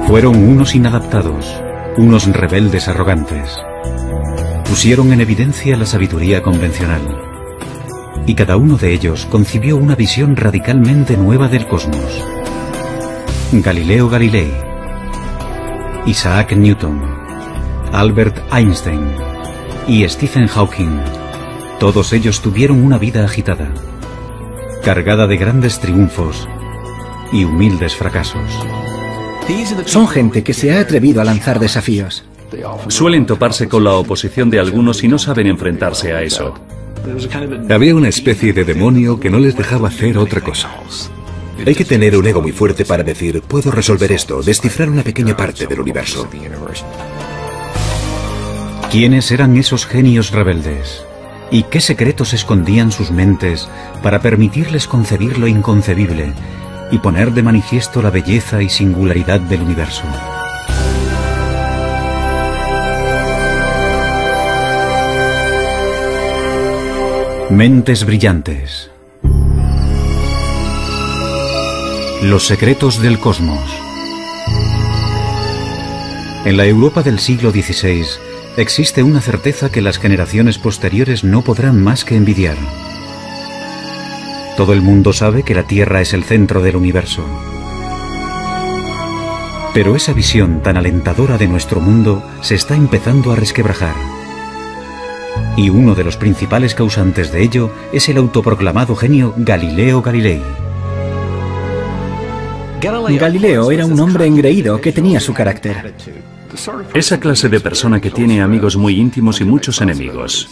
Fueron unos inadaptados, unos rebeldes arrogantes. Pusieron en evidencia la sabiduría convencional. Y cada uno de ellos concibió una visión radicalmente nueva del cosmos. Galileo Galilei, Isaac Newton, Albert Einstein y Stephen Hawking. Todos ellos tuvieron una vida agitada, cargada de grandes triunfos y humildes fracasos. Son gente que se ha atrevido a lanzar desafíos. Suelen toparse con la oposición de algunos y no saben enfrentarse a eso. Había una especie de demonio que no les dejaba hacer otra cosa. Hay que tener un ego muy fuerte para decir, puedo resolver esto, descifrar una pequeña parte del universo. ¿Quiénes eran esos genios rebeldes? ¿Y qué secretos escondían sus mentes para permitirles concebir lo inconcebible y poner de manifiesto la belleza y singularidad del universo? Mentes brillantes. Los secretos del cosmos. En la Europa del siglo XVI existe una certeza que las generaciones posteriores no podrán más que envidiar. Todo el mundo sabe que la Tierra es el centro del universo. Pero esa visión tan alentadora de nuestro mundo se está empezando a resquebrajar. Y uno de los principales causantes de ello es el autoproclamado genio Galileo Galilei. Galileo era un hombre engreído que tenía su carácter. Esa clase de persona que tiene amigos muy íntimos y muchos enemigos.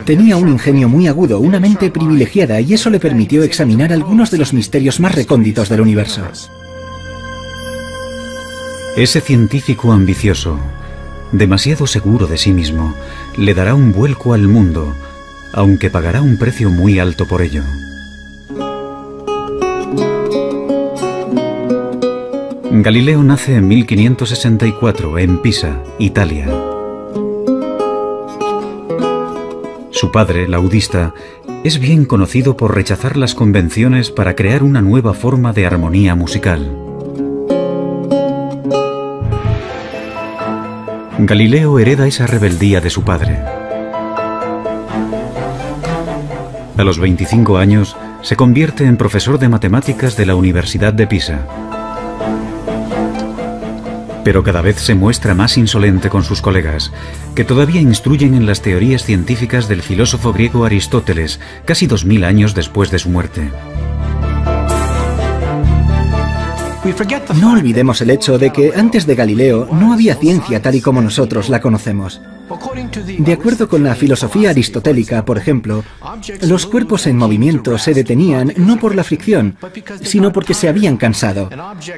Tenía un ingenio muy agudo, una mente privilegiada, y eso le permitió examinar algunos de los misterios más recónditos del universo. Ese científico ambicioso, demasiado seguro de sí mismo, le dará un vuelco al mundo, aunque pagará un precio muy alto por ello. Galileo nace en 1564 en Pisa, Italia. Su padre, laudista, es bien conocido por rechazar las convenciones para crear una nueva forma de armonía musical. Galileo hereda esa rebeldía de su padre. A los 25 años se convierte en profesor de matemáticas de la Universidad de Pisa. Pero cada vez se muestra más insolente con sus colegas, que todavía instruyen en las teorías científicas del filósofo griego Aristóteles, casi 2000 años después de su muerte. No olvidemos el hecho de que antes de Galileo no había ciencia tal y como nosotros la conocemos. De acuerdo con la filosofía aristotélica, por ejemplo, los cuerpos en movimiento se detenían no por la fricción, sino porque se habían cansado,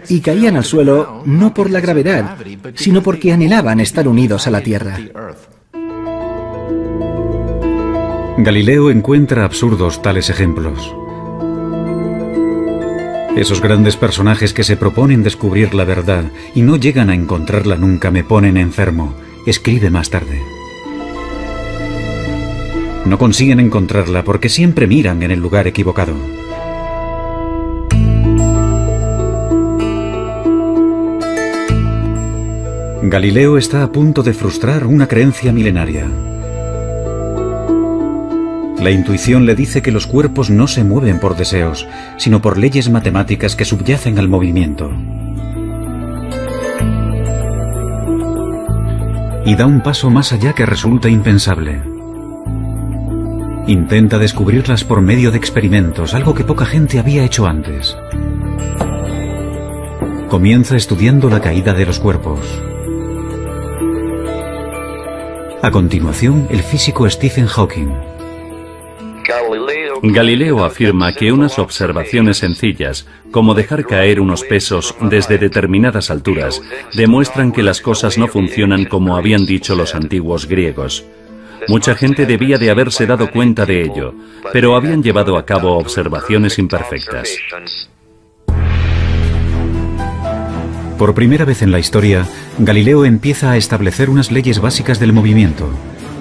y caían al suelo no por la gravedad, sino porque anhelaban estar unidos a la Tierra. Galileo encuentra absurdos tales ejemplos. Esos grandes personajes que se proponen descubrir la verdad y no llegan a encontrarla nunca me ponen enfermo, escribe más tarde. No consiguen encontrarla porque siempre miran en el lugar equivocado. Galileo está a punto de frustrar una creencia milenaria. La intuición le dice que los cuerpos no se mueven por deseos, sino por leyes matemáticas que subyacen al movimiento. Y da un paso más allá que resulta impensable. Intenta descubrirlas por medio de experimentos, algo que poca gente había hecho antes. Comienza estudiando la caída de los cuerpos. A continuación, el físico Stephen Hawking. Galileo afirma que unas observaciones sencillas, como dejar caer unos pesos desde determinadas alturas, demuestran que las cosas no funcionan como habían dicho los antiguos griegos. Mucha gente debía de haberse dado cuenta de ello, pero habían llevado a cabo observaciones imperfectas. Por primera vez en la historia, Galileo empieza a establecer unas leyes básicas del movimiento,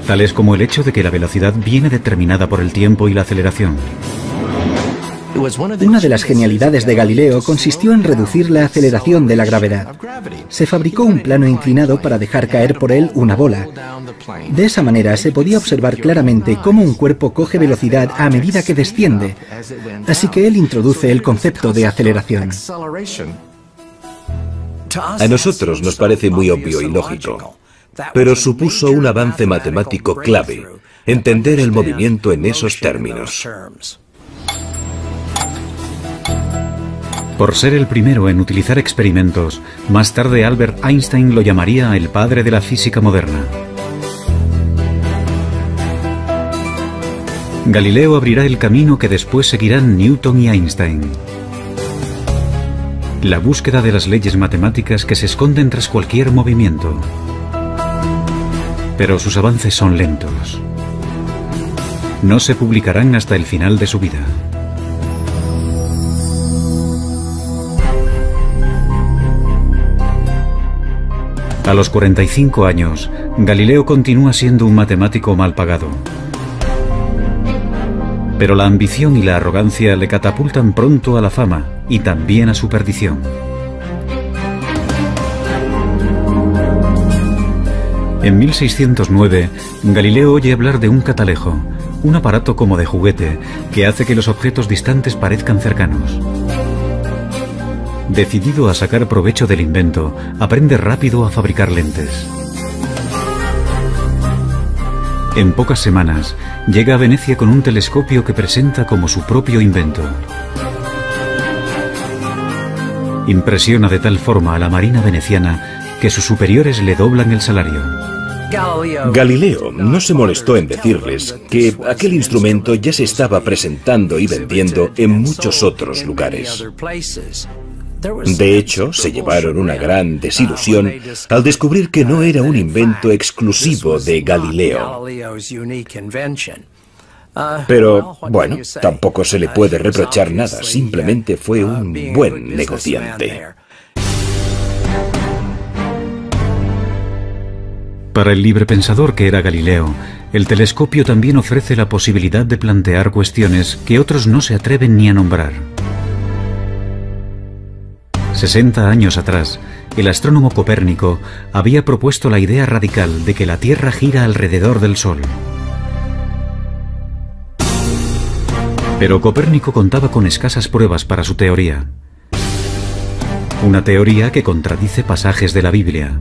tales como el hecho de que la velocidad viene determinada por el tiempo y la aceleración. Una de las genialidades de Galileo consistió en reducir la aceleración de la gravedad. Se fabricó un plano inclinado para dejar caer por él una bola. De esa manera se podía observar claramente cómo un cuerpo coge velocidad a medida que desciende. Así que él introduce el concepto de aceleración. A nosotros nos parece muy obvio y lógico, pero supuso un avance matemático clave, entender el movimiento en esos términos. Por ser el primero en utilizar experimentos, más tarde Albert Einstein lo llamaría el padre de la física moderna. Galileo abrirá el camino que después seguirán Newton y Einstein. La búsqueda de las leyes matemáticas que se esconden tras cualquier movimiento. Pero sus avances son lentos. No se publicarán hasta el final de su vida. A los 45 años, Galileo continúa siendo un matemático mal pagado. Pero la ambición y la arrogancia le catapultan pronto a la fama y también a su perdición. En 1609, Galileo oye hablar de un catalejo, un aparato como de juguete que hace que los objetos distantes parezcan cercanos. Decidido a sacar provecho del invento, aprende rápido a fabricar lentes. En pocas semanas, llega a Venecia con un telescopio que presenta como su propio invento. Impresiona de tal forma a la marina veneciana que sus superiores le doblan el salario. Galileo no se molestó en decirles que aquel instrumento ya se estaba presentando y vendiendo en muchos otros lugares. De hecho, se llevaron una gran desilusión al descubrir que no era un invento exclusivo de Galileo. Pero, bueno, tampoco se le puede reprochar nada, simplemente fue un buen negociante. Para el librepensador que era Galileo, el telescopio también ofrece la posibilidad de plantear cuestiones que otros no se atreven ni a nombrar. 60 años atrás, el astrónomo Copérnico había propuesto la idea radical de que la Tierra gira alrededor del Sol. Pero Copérnico contaba con escasas pruebas para su teoría. Una teoría que contradice pasajes de la Biblia.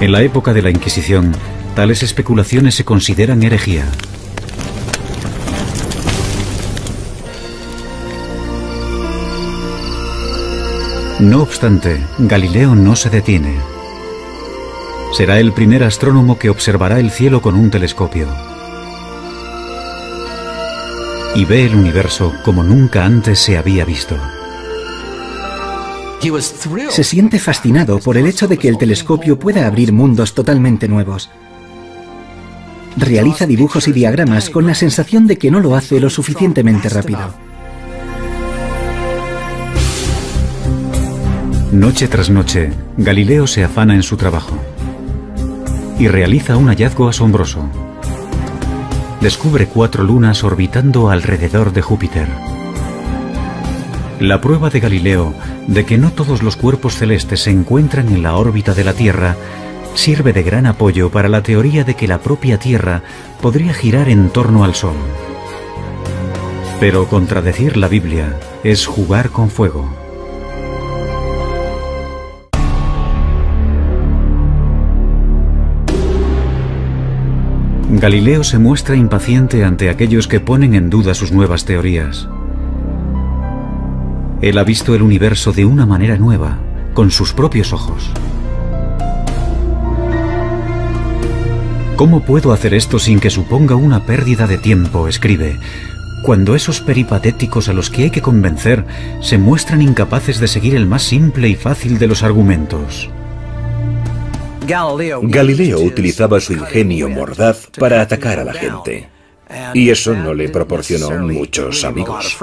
En la época de la Inquisición, tales especulaciones se consideran herejía. No obstante, Galileo no se detiene. Será el primer astrónomo que observará el cielo con un telescopio. Y ve el universo como nunca antes se había visto. Se siente fascinado por el hecho de que el telescopio pueda abrir mundos totalmente nuevos. Realiza dibujos y diagramas con la sensación de que no lo hace lo suficientemente rápido. Noche tras noche, Galileo se afana en su trabajo y realiza un hallazgo asombroso. Descubre 4 lunas orbitando alrededor de Júpiter. La prueba de Galileo de que no todos los cuerpos celestes se encuentran en la órbita de la Tierra sirve de gran apoyo para la teoría de que la propia Tierra podría girar en torno al Sol. Pero contradecir la Biblia es jugar con fuego. Galileo se muestra impaciente ante aquellos que ponen en duda sus nuevas teorías. Él ha visto el universo de una manera nueva, con sus propios ojos. ¿Cómo puedo hacer esto sin que suponga una pérdida de tiempo?, escribe, cuando esos peripatéticos a los que hay que convencer se muestran incapaces de seguir el más simple y fácil de los argumentos. Galileo utilizaba su ingenio mordaz para atacar a la gente, y eso no le proporcionó muchos amigos.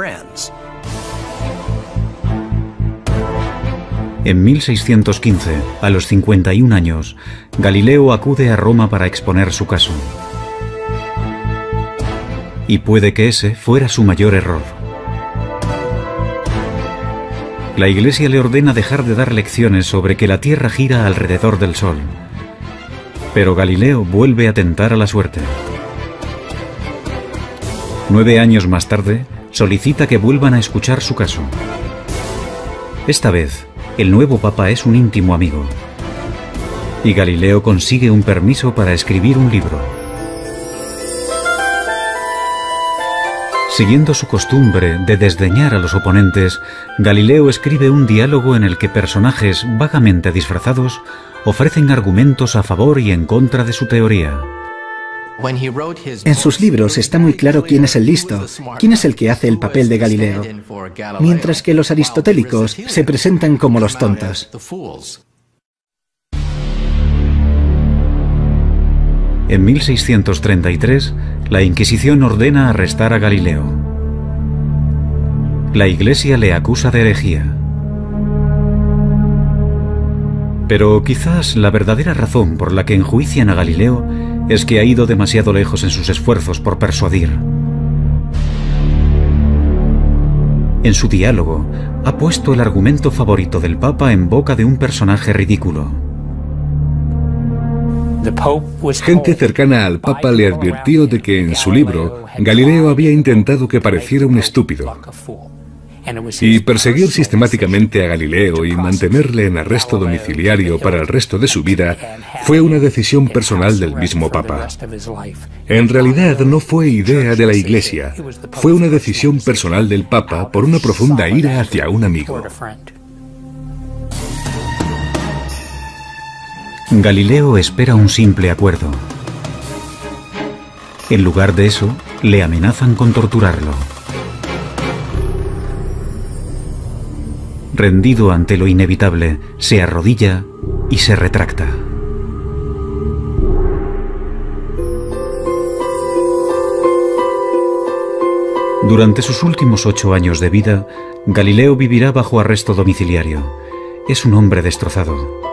En 1615, a los 51 años, Galileo acude a Roma para exponer su caso. Y puede que ese fuera su mayor error. La Iglesia le ordena dejar de dar lecciones sobre que la Tierra gira alrededor del Sol. Pero Galileo vuelve a tentar a la suerte. 9 años más tarde, solicita que vuelvan a escuchar su caso. Esta vez, el nuevo papa es un íntimo amigo. Y Galileo consigue un permiso para escribir un libro. Siguiendo su costumbre de desdeñar a los oponentes, Galileo escribe un diálogo en el que personajes vagamente disfrazados ofrecen argumentos a favor y en contra de su teoría. En sus libros está muy claro quién es el listo, quién es el que hace el papel de Galileo, mientras que los aristotélicos se presentan como los tontos. En 1633, la Inquisición ordena arrestar a Galileo. La Iglesia le acusa de herejía. Pero quizás la verdadera razón por la que enjuician a Galileo es que ha ido demasiado lejos en sus esfuerzos por persuadir. En su diálogo, ha puesto el argumento favorito del Papa en boca de un personaje ridículo. Gente cercana al Papa le advirtió de que en su libro Galileo había intentado que pareciera un estúpido. Y perseguir sistemáticamente a Galileo y mantenerle en arresto domiciliario para el resto de su vida fue una decisión personal del mismo Papa. En realidad no fue idea de la Iglesia, fue una decisión personal del Papa por una profunda ira hacia un amigo. Galileo espera un simple acuerdo. En lugar de eso, le amenazan con torturarlo. Rendido ante lo inevitable, se arrodilla y se retracta. Durante sus últimos 8 años de vida, Galileo vivirá bajo arresto domiciliario. Es un hombre destrozado.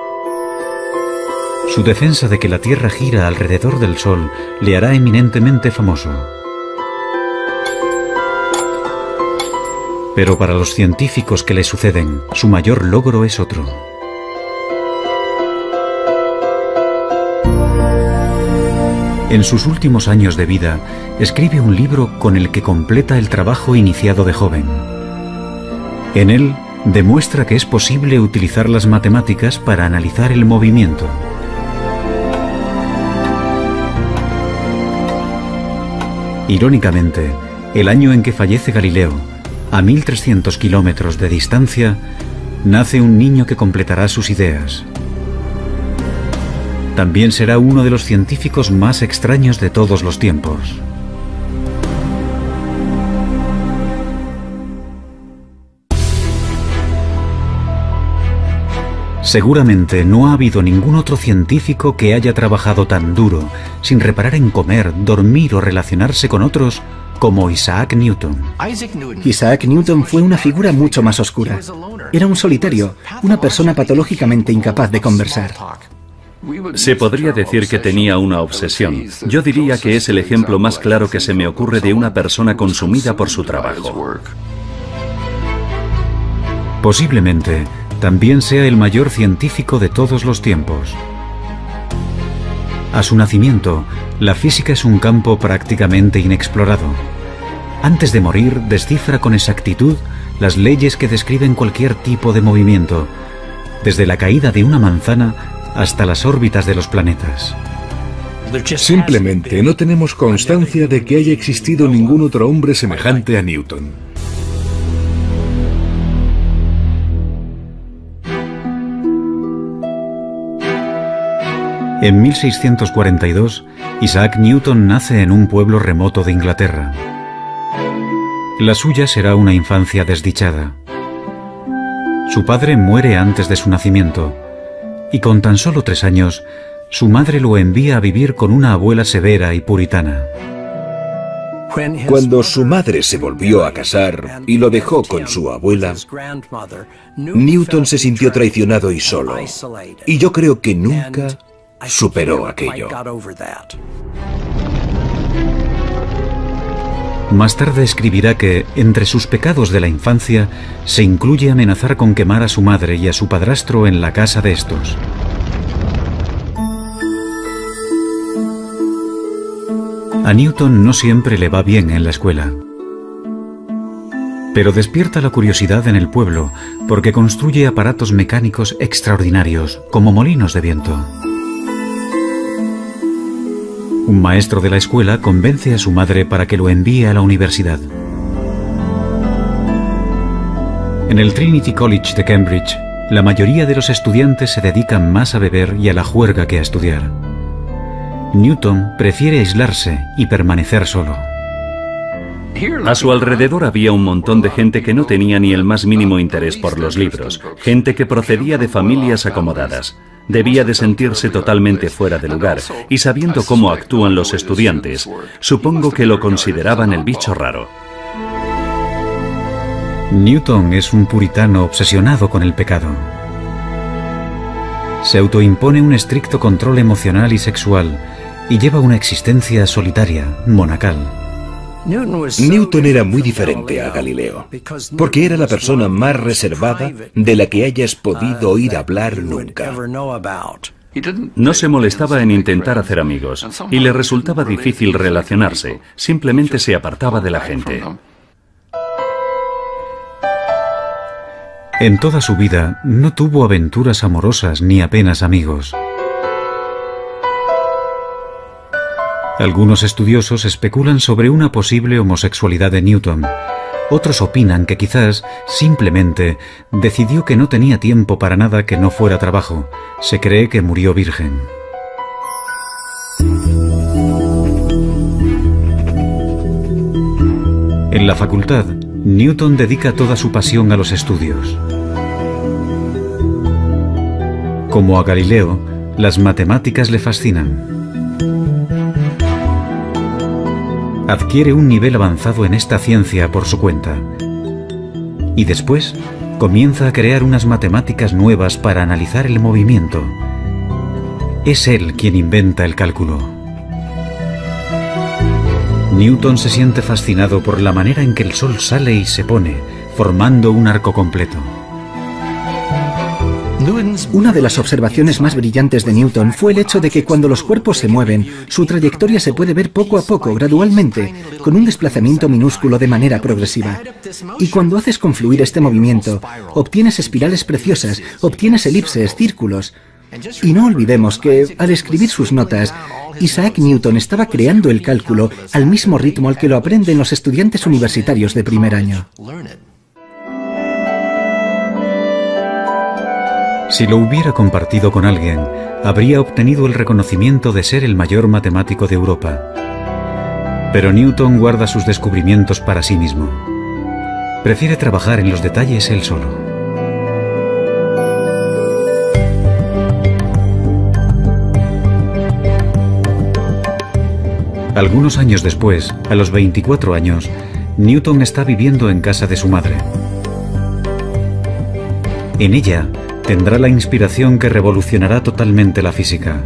Su defensa de que la Tierra gira alrededor del Sol le hará eminentemente famoso. Pero para los científicos que le suceden, su mayor logro es otro. En sus últimos años de vida, escribe un libro con el que completa el trabajo iniciado de joven. En él, demuestra que es posible utilizar las matemáticas para analizar el movimiento. Irónicamente, el año en que fallece Galileo, a 1300 kilómetros de distancia, nace un niño que completará sus ideas. También será uno de los científicos más extraños de todos los tiempos. Seguramente no ha habido ningún otro científico que haya trabajado tan duro, sin reparar en comer, dormir o relacionarse con otros, como Isaac Newton. Isaac Newton fue una figura mucho más oscura. Era un solitario, una persona patológicamente incapaz de conversar. Se podría decir que tenía una obsesión. Yo diría que es el ejemplo más claro que se me ocurre de una persona consumida por su trabajo. Posiblemente también sea el mayor científico de todos los tiempos. A su nacimiento, la física es un campo prácticamente inexplorado. Antes de morir, descifra con exactitud las leyes que describen cualquier tipo de movimiento, desde la caída de una manzana hasta las órbitas de los planetas. Simplemente no tenemos constancia de que haya existido ningún otro hombre semejante a Newton. En 1642, Isaac Newton nace en un pueblo remoto de Inglaterra. La suya será una infancia desdichada. Su padre muere antes de su nacimiento, y con tan solo 3 años, su madre lo envía a vivir con una abuela severa y puritana. Cuando su madre se volvió a casar y lo dejó con su abuela, Newton se sintió traicionado y solo, y yo creo que nunca superó aquello. Más tarde escribirá que, entre sus pecados de la infancia, se incluye amenazar con quemar a su madre y a su padrastro en la casa de estos. A Newton no siempre le va bien en la escuela. Pero despierta la curiosidad en el pueblo porque construye aparatos mecánicos extraordinarios, como molinos de viento. Un maestro de la escuela convence a su madre para que lo envíe a la universidad. En el Trinity College de Cambridge, la mayoría de los estudiantes se dedican más a beber y a la juerga que a estudiar. Newton prefiere aislarse y permanecer solo. A su alrededor había un montón de gente que no tenía ni el más mínimo interés por los libros, gente que procedía de familias acomodadas. Debía de sentirse totalmente fuera de lugar, y sabiendo cómo actúan los estudiantes, supongo que lo consideraban el bicho raro. Newton es un puritano obsesionado con el pecado. Se autoimpone un estricto control emocional y sexual, y lleva una existencia solitaria, monacal. Newton era muy diferente a Galileo, porque era la persona más reservada de la que hayas podido oír hablar nunca. No se molestaba en intentar hacer amigos, y le resultaba difícil relacionarse, simplemente se apartaba de la gente. En toda su vida no tuvo aventuras amorosas ni apenas amigos. Algunos estudiosos especulan sobre una posible homosexualidad de Newton. Otros opinan que quizás, simplemente, decidió que no tenía tiempo para nada que no fuera trabajo. Se cree que murió virgen. En la facultad, Newton dedica toda su pasión a los estudios. Como a Galileo, las matemáticas le fascinan. Adquiere un nivel avanzado en esta ciencia por su cuenta. Y después comienza a crear unas matemáticas nuevas para analizar el movimiento. Es él quien inventa el cálculo. Newton se siente fascinado por la manera en que el Sol sale y se pone, formando un arco completo. Una de las observaciones más brillantes de Newton fue el hecho de que cuando los cuerpos se mueven, su trayectoria se puede ver poco a poco, gradualmente, con un desplazamiento minúsculo de manera progresiva. Y cuando haces confluir este movimiento, obtienes espirales preciosas, obtienes elipses, círculos. Y no olvidemos que, al escribir sus notas, Isaac Newton estaba creando el cálculo al mismo ritmo al que lo aprenden los estudiantes universitarios de primer año. Si lo hubiera compartido con alguien, habría obtenido el reconocimiento de ser el mayor matemático de Europa. Pero Newton guarda sus descubrimientos para sí mismo. Prefiere trabajar en los detalles él solo. Algunos años después, a los 24 años, Newton está viviendo en casa de su madre. En ella, tendrá la inspiración que revolucionará totalmente la física.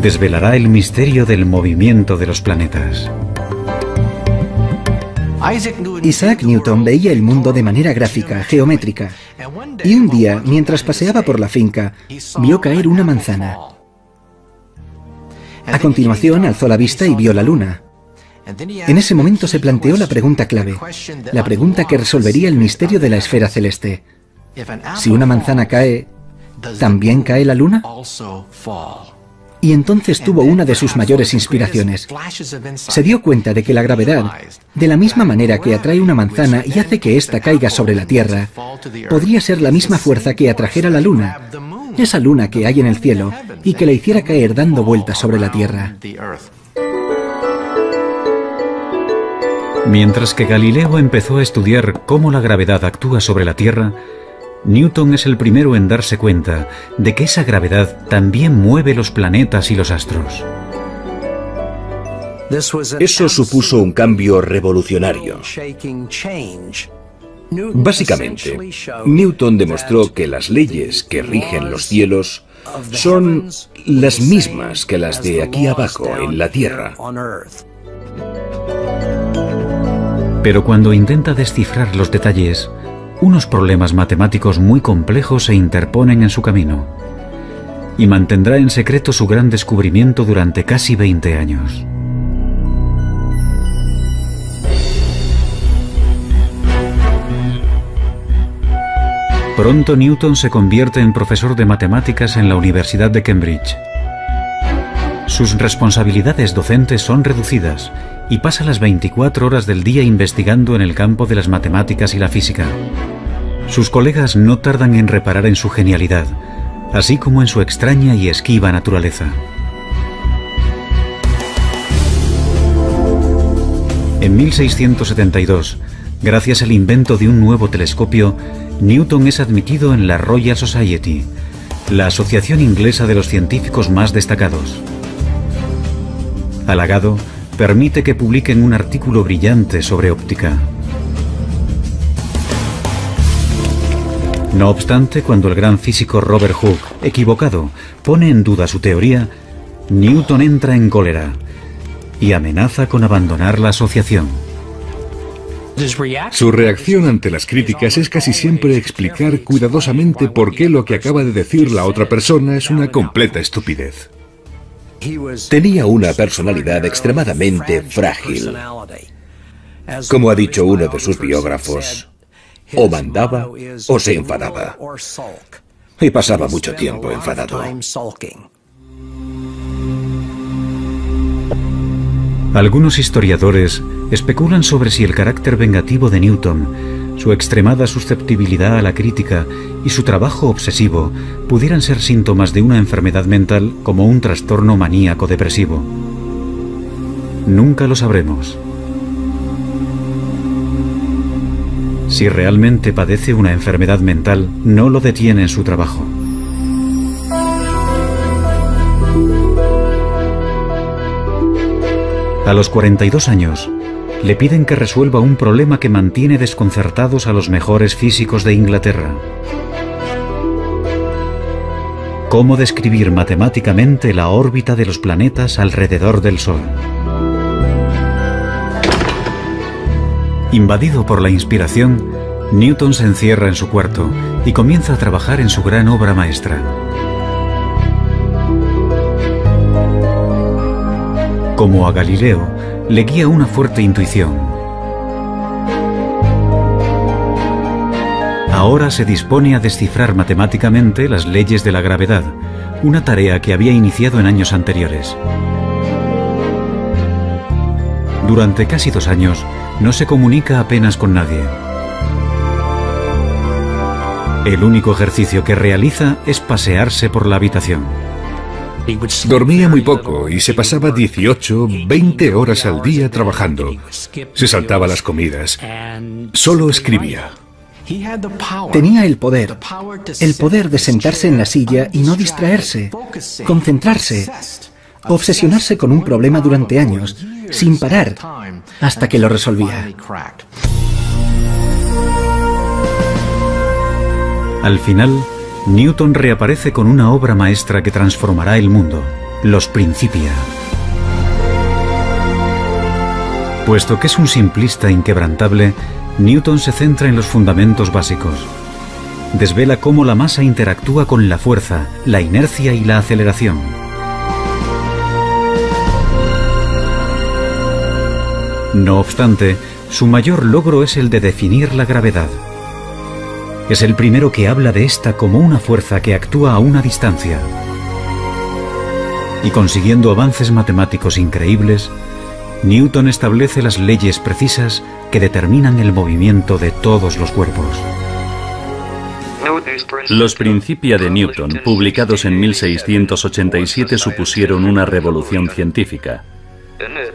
Desvelará el misterio del movimiento de los planetas. Isaac Newton veía el mundo de manera gráfica, geométrica. Y un día, mientras paseaba por la finca, vio caer una manzana. A continuación, alzó la vista y vio la luna. En ese momento se planteó la pregunta clave, la pregunta que resolvería el misterio de la esfera celeste. Si una manzana cae, ¿también cae la luna? Y entonces tuvo una de sus mayores inspiraciones. Se dio cuenta de que la gravedad, de la misma manera que atrae una manzana y hace que ésta caiga sobre la Tierra, podría ser la misma fuerza que atrajera la luna, esa luna que hay en el cielo, y que la hiciera caer dando vueltas sobre la Tierra. Mientras que Galileo empezó a estudiar cómo la gravedad actúa sobre la Tierra, Newton es el primero en darse cuenta de que esa gravedad también mueve los planetas y los astros. Eso supuso un cambio revolucionario. Básicamente, Newton demostró que las leyes que rigen los cielos son las mismas que las de aquí abajo en la Tierra. Pero cuando intenta descifrar los detalles, unos problemas matemáticos muy complejos se interponen en su camino, y mantendrá en secreto su gran descubrimiento durante casi 20 años. Pronto Newton se convierte en profesor de matemáticas en la Universidad de Cambridge. Sus responsabilidades docentes son reducidas y pasa las 24 horas del día investigando en el campo de las matemáticas y la física. Sus colegas no tardan en reparar en su genialidad, así como en su extraña y esquiva naturaleza. En 1672, gracias al invento de un nuevo telescopio, Newton es admitido en la Royal Society, la asociación inglesa de los científicos más destacados. Halagado, permite que publiquen un artículo brillante sobre óptica. No obstante, cuando el gran físico Robert Hooke, equivocado, pone en duda su teoría, Newton entra en cólera y amenaza con abandonar la asociación. Su reacción ante las críticas es casi siempre explicar cuidadosamente por qué lo que acaba de decir la otra persona es una completa estupidez. Tenía una personalidad extremadamente frágil. Como ha dicho uno de sus biógrafos, o mandaba o se enfadaba. Y pasaba mucho tiempo enfadado. Algunos historiadores especulan sobre si el carácter vengativo de Newton, su extremada susceptibilidad a la crítica y su trabajo obsesivo pudieran ser síntomas de una enfermedad mental como un trastorno maníaco-depresivo. Nunca lo sabremos. Si realmente padece una enfermedad mental, no lo detiene en su trabajo. A los 42 años, le piden que resuelva un problema que mantiene desconcertados a los mejores físicos de Inglaterra. ¿Cómo describir matemáticamente la órbita de los planetas alrededor del Sol? Invadido por la inspiración, Newton se encierra en su cuarto y comienza a trabajar en su gran obra maestra. Como a Galileo, le guía una fuerte intuición. Ahora se dispone a descifrar matemáticamente las leyes de la gravedad, una tarea que había iniciado en años anteriores. Durante casi 2 años, no se comunica apenas con nadie. El único ejercicio que realiza es pasearse por la habitación. Dormía muy poco y se pasaba 18, 20 horas al día trabajando. Se saltaba las comidas. Solo escribía. Tenía el poder de sentarse en la silla y no distraerse, concentrarse, obsesionarse con un problema durante años, sin parar, hasta que lo resolvía. Al final, Newton reaparece con una obra maestra que transformará el mundo, Los Principia. Puesto que es un simplista inquebrantable, Newton se centra en los fundamentos básicos. Desvela cómo la masa interactúa con la fuerza, la inercia y la aceleración. No obstante, su mayor logro es el de definir la gravedad. Es el primero que habla de esta como una fuerza que actúa a una distancia. Y consiguiendo avances matemáticos increíbles, Newton establece las leyes precisas que determinan el movimiento de todos los cuerpos. Los Principia de Newton, publicados en 1687, supusieron una revolución científica.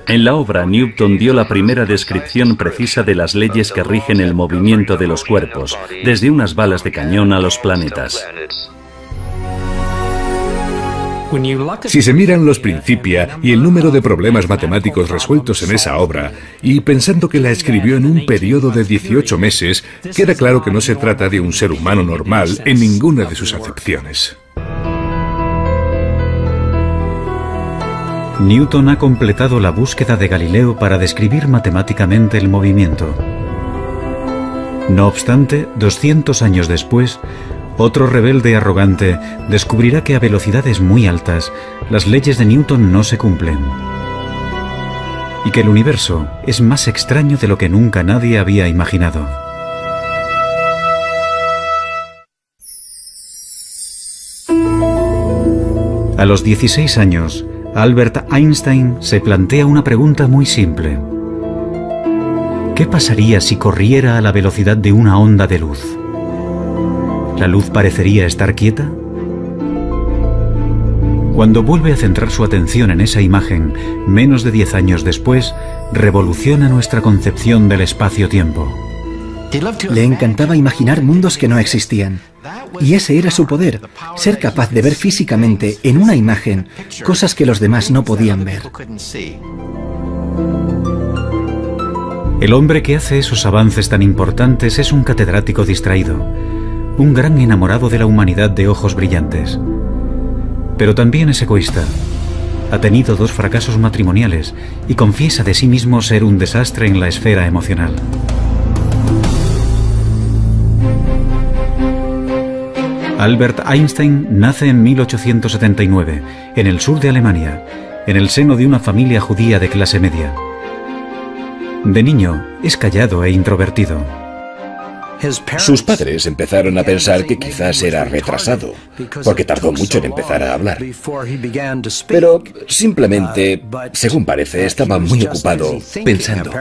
En la obra, Newton dio la primera descripción precisa de las leyes que rigen el movimiento de los cuerpos, desde unas balas de cañón a los planetas. Si se miran los Principia y el número de problemas matemáticos resueltos en esa obra, y pensando que la escribió en un periodo de 18 meses, queda claro que no se trata de un ser humano normal en ninguna de sus acepciones. Newton ha completado la búsqueda de Galileo para describir matemáticamente el movimiento. No obstante, 200 años después, otro rebelde arrogante descubrirá que a velocidades muy altas las leyes de Newton no se cumplen y que el universo es más extraño de lo que nunca nadie había imaginado. A los 16 años, Albert Einstein se plantea una pregunta muy simple. ¿Qué pasaría si corriera a la velocidad de una onda de luz? ¿La luz parecería estar quieta? Cuando vuelve a centrar su atención en esa imagen, menos de 10 años después, revoluciona nuestra concepción del espacio-tiempo. Le encantaba imaginar mundos que no existían. Y ese era su poder, ser capaz de ver físicamente en una imagen cosas que los demás no podían ver. El hombre que hace esos avances tan importantes es un catedrático distraído, un gran enamorado de la humanidad de ojos brillantes. Pero también es egoísta. Ha tenido 2 fracasos matrimoniales y confiesa de sí mismo ser un desastre en la esfera emocional. Albert Einstein nace en 1879, en el sur de Alemania, en el seno de una familia judía de clase media. De niño, es callado e introvertido. Sus padres empezaron a pensar que quizás era retrasado, porque tardó mucho en empezar a hablar. Pero simplemente, según parece, estaba muy ocupado pensando.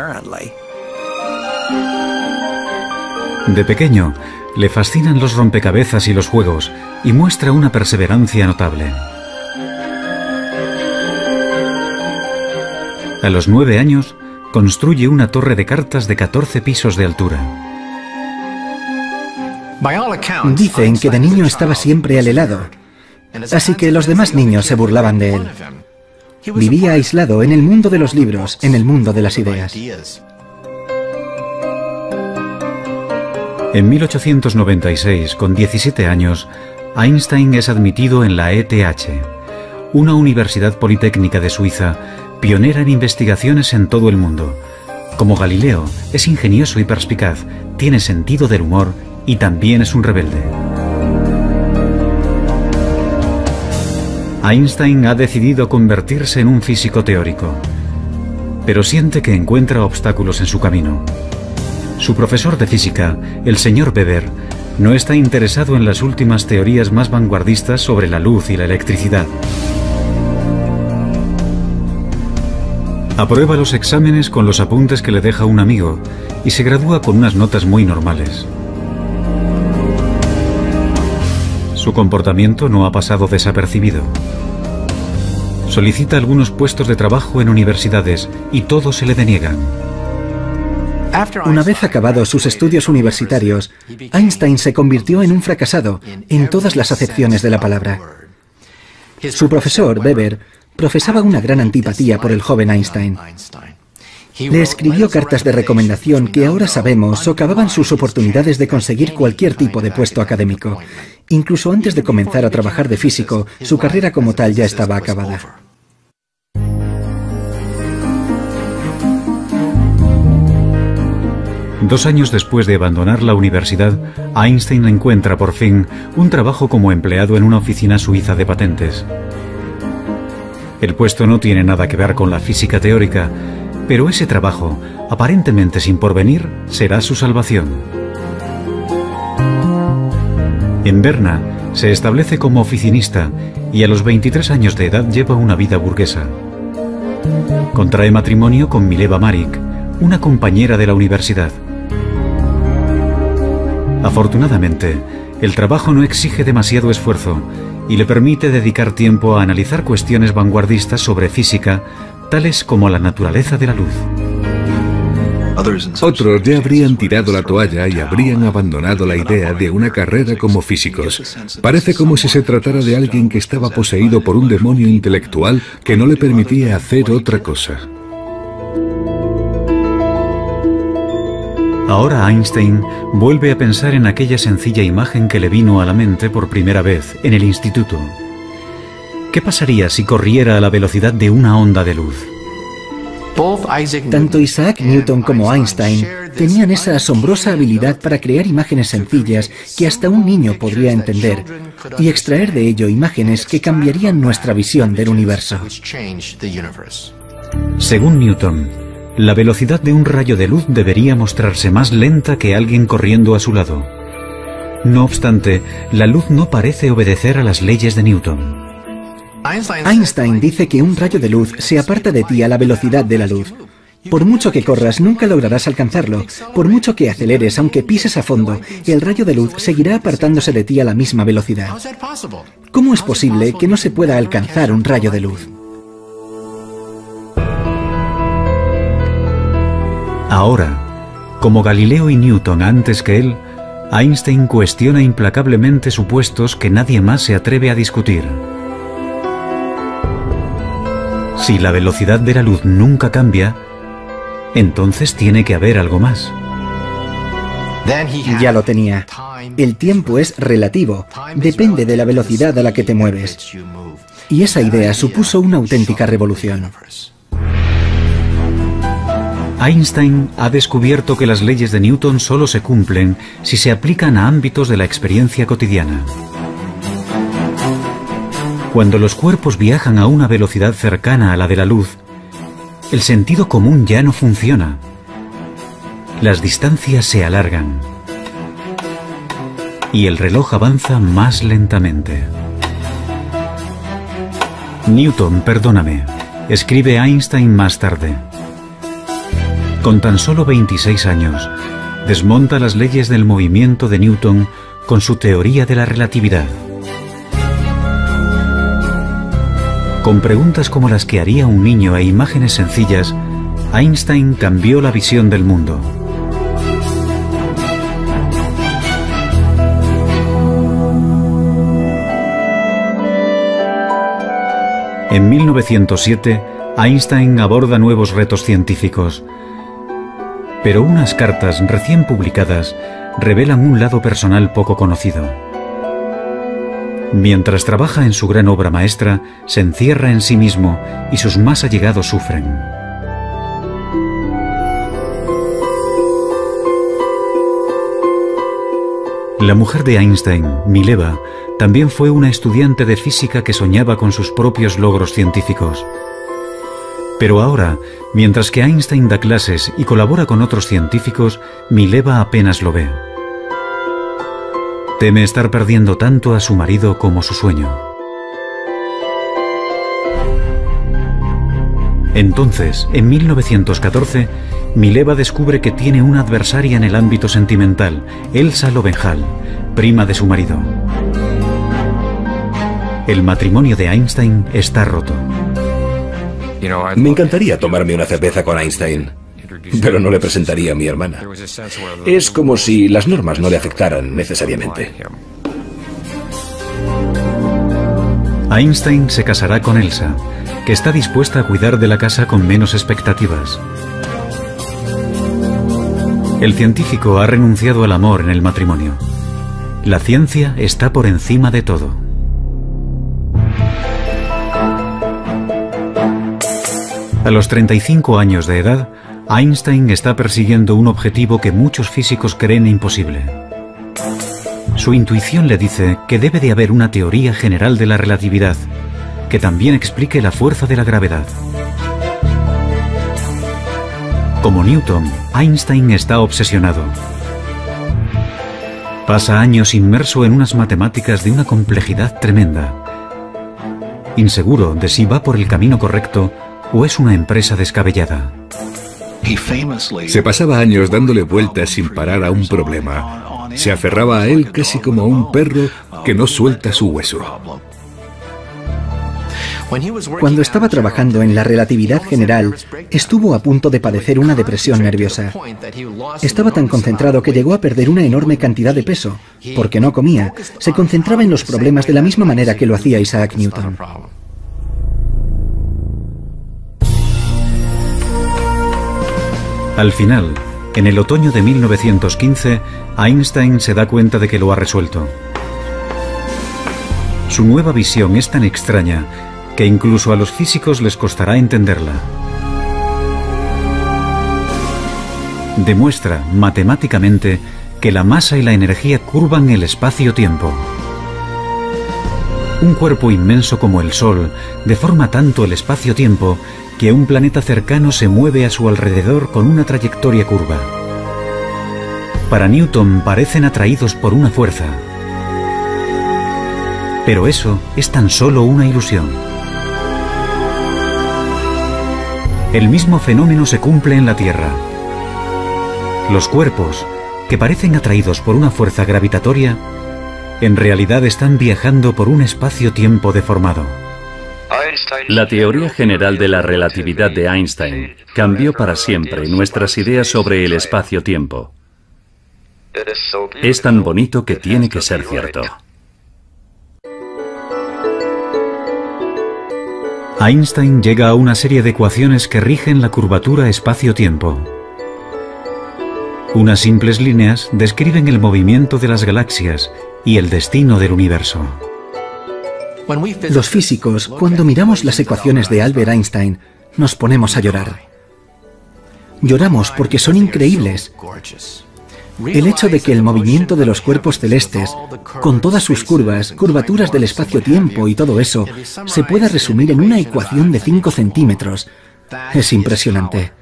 De pequeño, le fascinan los rompecabezas y los juegos, y muestra una perseverancia notable. A los 9 años, construye una torre de cartas de 14 pisos de altura. Dicen que de niño estaba siempre al helado, así que los demás niños se burlaban de él. Vivía aislado en el mundo de los libros, en el mundo de las ideas. En 1896, con 17 años, Einstein es admitido en la ETH, una universidad politécnica de Suiza, pionera en investigaciones en todo el mundo. Como Galileo, es ingenioso y perspicaz, tiene sentido del humor y también es un rebelde. Einstein ha decidido convertirse en un físico teórico, pero siente que encuentra obstáculos en su camino. Su profesor de física, el señor Weber, no está interesado en las últimas teorías más vanguardistas sobre la luz y la electricidad. Aprueba los exámenes con los apuntes que le deja un amigo y se gradúa con unas notas muy normales. Su comportamiento no ha pasado desapercibido. Solicita algunos puestos de trabajo en universidades y todos se le deniegan. Una vez acabados sus estudios universitarios, Einstein se convirtió en un fracasado en todas las acepciones de la palabra. Su profesor, Weber, profesaba una gran antipatía por el joven Einstein. Le escribió cartas de recomendación que ahora sabemos socavaban sus oportunidades de conseguir cualquier tipo de puesto académico. Incluso antes de comenzar a trabajar de físico, su carrera como tal ya estaba acabada. Dos años después de abandonar la universidad, Einstein encuentra por fin un trabajo como empleado en una oficina suiza de patentes. El puesto no tiene nada que ver con la física teórica, pero ese trabajo, aparentemente sin porvenir, será su salvación. En Berna se establece como oficinista y a los 23 años de edad lleva una vida burguesa. Contrae matrimonio con Mileva Marik, una compañera de la universidad. Afortunadamente, el trabajo no exige demasiado esfuerzo y le permite dedicar tiempo a analizar cuestiones vanguardistas sobre física, tales como la naturaleza de la luz. Otros ya habrían tirado la toalla y habrían abandonado la idea de una carrera como físicos. Parece como si se tratara de alguien que estaba poseído por un demonio intelectual que no le permitía hacer otra cosa. Ahora Einstein vuelve a pensar en aquella sencilla imagen que le vino a la mente por primera vez en el instituto. ¿Qué pasaría si corriera a la velocidad de una onda de luz? Tanto Isaac Newton como Einstein tenían esa asombrosa habilidad para crear imágenes sencillas que hasta un niño podría entender y extraer de ello imágenes que cambiarían nuestra visión del universo. Según Newton, la velocidad de un rayo de luz debería mostrarse más lenta que alguien corriendo a su lado. No obstante, la luz no parece obedecer a las leyes de Newton. Einstein dice que un rayo de luz se aparta de ti a la velocidad de la luz. Por mucho que corras, nunca lograrás alcanzarlo. Por mucho que aceleres, aunque pises a fondo, el rayo de luz seguirá apartándose de ti a la misma velocidad. ¿Cómo es posible que no se pueda alcanzar un rayo de luz? Ahora, como Galileo y Newton antes que él, Einstein cuestiona implacablemente supuestos que nadie más se atreve a discutir. Si la velocidad de la luz nunca cambia, entonces tiene que haber algo más. Ya lo tenía. El tiempo es relativo, depende de la velocidad a la que te mueves. Y esa idea supuso una auténtica revolución. Einstein ha descubierto que las leyes de Newton solo se cumplen si se aplican a ámbitos de la experiencia cotidiana. Cuando los cuerpos viajan a una velocidad cercana a la de la luz, el sentido común ya no funciona. Las distancias se alargan y el reloj avanza más lentamente. Newton, perdóname, escribe Einstein más tarde. Con tan solo 26 años, desmonta las leyes del movimiento de Newton con su teoría de la relatividad. Con preguntas como las que haría un niño e imágenes sencillas, Einstein cambió la visión del mundo. En 1907, Einstein aborda nuevos retos científicos. Pero unas cartas recién publicadas revelan un lado personal poco conocido. Mientras trabaja en su gran obra maestra, se encierra en sí mismo y sus más allegados sufren. La mujer de Einstein, Mileva, también fue una estudiante de física que soñaba con sus propios logros científicos. Pero ahora, mientras que Einstein da clases y colabora con otros científicos, Mileva apenas lo ve. Teme estar perdiendo tanto a su marido como su sueño. Entonces, en 1914, Mileva descubre que tiene una adversaria en el ámbito sentimental, Elsa Lowenthal, prima de su marido. El matrimonio de Einstein está roto. Me encantaría tomarme una cerveza con Einstein, pero no le presentaría a mi hermana. Es como si las normas no le afectaran necesariamente. Einstein se casará con Elsa, que está dispuesta a cuidar de la casa con menos expectativas. El científico ha renunciado al amor en el matrimonio. La ciencia está por encima de todo. A los 35 años de edad, Einstein está persiguiendo un objetivo que muchos físicos creen imposible. Su intuición le dice que debe de haber una teoría general de la relatividad, que también explique la fuerza de la gravedad. Como Newton, Einstein está obsesionado. Pasa años inmerso en unas matemáticas de una complejidad tremenda. Inseguro de si va por el camino correcto o es una empresa descabellada. Se pasaba años dándole vueltas sin parar a un problema. Se aferraba a él casi como a un perro que no suelta su hueso. Cuando estaba trabajando en la relatividad general, estuvo a punto de padecer una depresión nerviosa. Estaba tan concentrado que llegó a perder una enorme cantidad de peso. Porque no comía, se concentraba en los problemas de la misma manera que lo hacía Isaac Newton. Al final, en el otoño de 1915, Einstein se da cuenta de que lo ha resuelto. Su nueva visión es tan extraña que incluso a los físicos les costará entenderla. Demuestra matemáticamente que la masa y la energía curvan el espacio-tiempo. Un cuerpo inmenso como el Sol deforma tanto el espacio-tiempo que un planeta cercano se mueve a su alrededor con una trayectoria curva. Para Newton parecen atraídos por una fuerza. Pero eso es tan solo una ilusión. El mismo fenómeno se cumple en la Tierra. Los cuerpos, que parecen atraídos por una fuerza gravitatoria, en realidad están viajando por un espacio-tiempo deformado. La teoría general de la relatividad de Einstein cambió para siempre nuestras ideas sobre el espacio-tiempo. Es tan bonito que tiene que ser cierto. Einstein llega a una serie de ecuaciones que rigen la curvatura espacio-tiempo. Unas simples líneas describen el movimiento de las galaxias y el destino del universo. Los físicos, cuando miramos las ecuaciones de Albert Einstein, nos ponemos a llorar. Lloramos porque son increíbles. El hecho de que el movimiento de los cuerpos celestes, con todas sus curvas, curvaturas del espacio-tiempo y todo eso, se pueda resumir en una ecuación de 5 centímetros, es impresionante.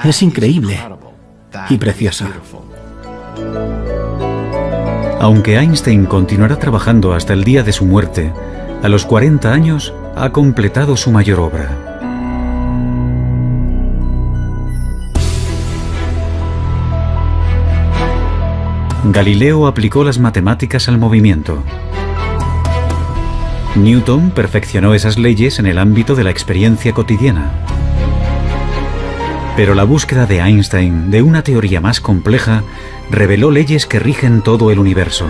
Es increíble y precioso. Aunque Einstein continuará trabajando hasta el día de su muerte, a los 40 años ha completado su mayor obra. Galileo aplicó las matemáticas al movimiento. Newton perfeccionó esas leyes en el ámbito de la experiencia cotidiana. Pero la búsqueda de Einstein de una teoría más compleja reveló leyes que rigen todo el universo.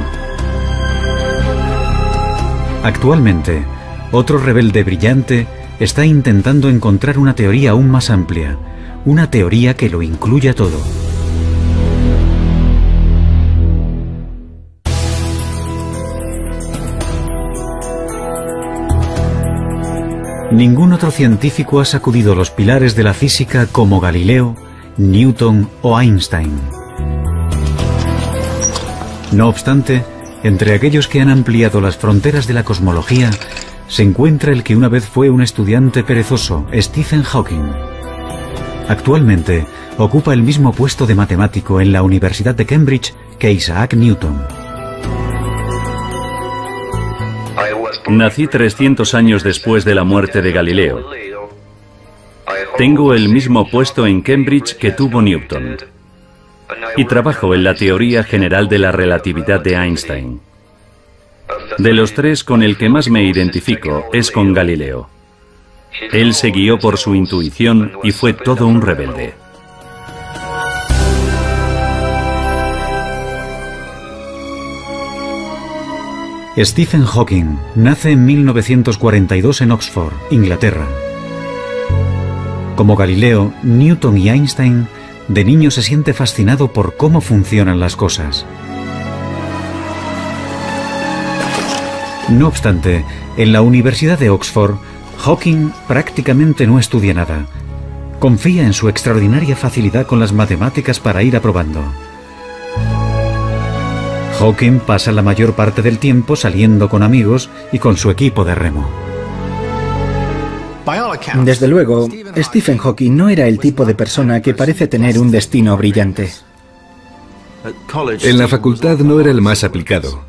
Actualmente, otro rebelde brillante está intentando encontrar una teoría aún más amplia, una teoría que lo incluya todo. Ningún otro científico ha sacudido los pilares de la física como Galileo, Newton o Einstein. No obstante, entre aquellos que han ampliado las fronteras de la cosmología, se encuentra el que una vez fue un estudiante perezoso, Stephen Hawking. Actualmente, ocupa el mismo puesto de matemático en la Universidad de Cambridge que Isaac Newton. Nací 300 años después de la muerte de Galileo. Tengo el mismo puesto en Cambridge que tuvo Newton. Y trabajo en la teoría general de la relatividad de Einstein. De los tres, con el que más me identifico es con Galileo. Él se guió por su intuición y fue todo un rebelde. Stephen Hawking nace en 1942 en Oxford, Inglaterra. Como Galileo, Newton y Einstein, de niño se siente fascinado por cómo funcionan las cosas. No obstante, en la Universidad de Oxford, Hawking prácticamente no estudia nada. Confía en su extraordinaria facilidad con las matemáticas para ir aprobando. Hawking pasa la mayor parte del tiempo saliendo con amigos y con su equipo de remo. Desde luego, Stephen Hawking no era el tipo de persona que parece tener un destino brillante. En la facultad no era el más aplicado.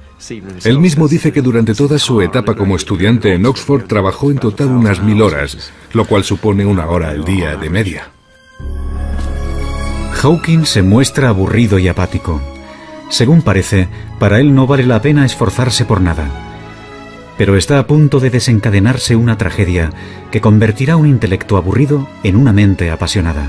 Él mismo dice que durante toda su etapa como estudiante en Oxford trabajó en total unas 1000 horas, lo cual supone 1 hora al día de media. Hawking se muestra aburrido y apático. Según parece, para él no vale la pena esforzarse por nada. Pero está a punto de desencadenarse una tragedia que convertirá un intelecto aburrido en una mente apasionada.